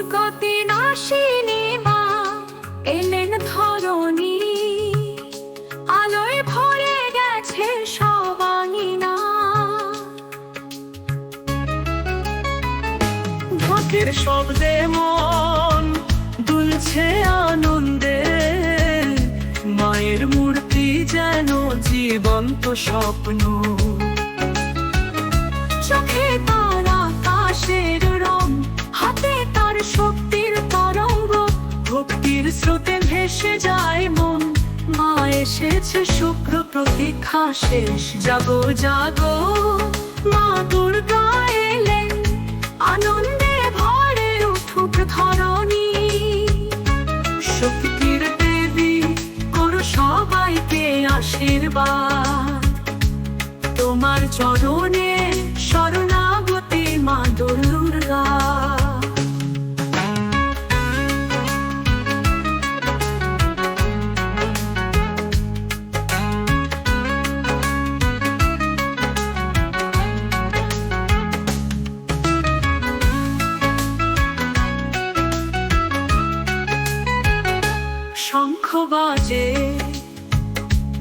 দুর্গতি নাশিনী মা এলেন ধরণী, আলোয় ভরে গেছে সব আঙিনা। ঢাকের শব্দে মন দুলছে আনন্দে, মায়ের মূর্তি যেন জীবন্ত স্বপ্ন। চোখে তার আকাশের রং, হাতে তার শক্তির তরঙ্গ, ভক্তির স্রোতে ভেসে যায় মন। মা এসেছে শুক্র প্রতীক্ষা শেষ। জাগো জাগো মা দুর্গা এলেন, আনন্দে ভরে উঠুক ধরণী। শক্তির দেবী করো সবাইকে আশীর্বাদ, তোমার চরণে শরণাগতি মা দুর্গা। শঙ্খ বাজে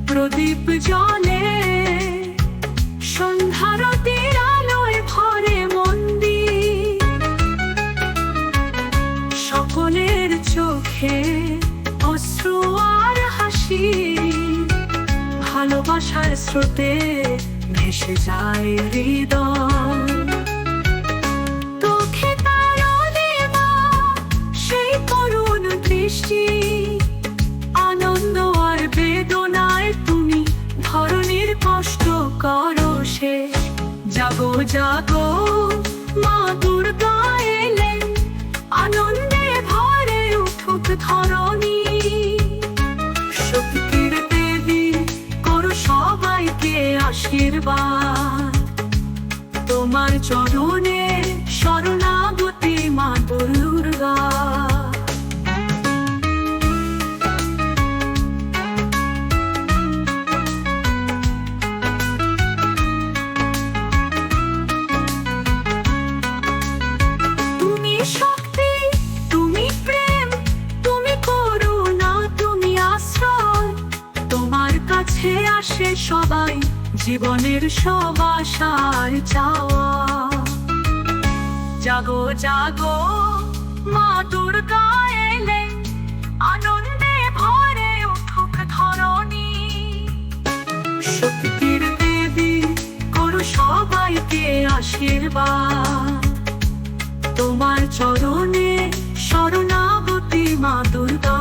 প্রদীপ জ্বলে, সন্ধ্যারতির আলোয় ভরে মন্দির। সকলের চোখে অশ্রু আর হাসি, ভালোবাসার স্রোতে ভেসে যায় হৃদয়। চোখে তারণে মা সেই করুণ দৃষ্টি, আনন্দ আর বেদনায় তুমি ধরণীর কষ্ট করো শেষ। জাগো জাগো মা দুর্গা এলেন, আনন্দে ভরে উঠুক ধরণী। শক্তির দেবী করো সবাইকে আশীর্বাদ, তোমার চরণে শরণাগতি মা দুর্গা। তুমি শক্তি, তুমি প্রেম, তুমি করুণা, তুমি আশ্রয়। তোমার কাছে আসে সবাই জীবনের সব আশার চাওয়া। জাগো জাগো মা দুর্গা এলেন, আনন্দে ভরে উঠুক ধরণী। শক্তির দেবী করো সবাইকে আশীর্বাদ, তোমার চরণে শরণাগতি মা দুর্গা।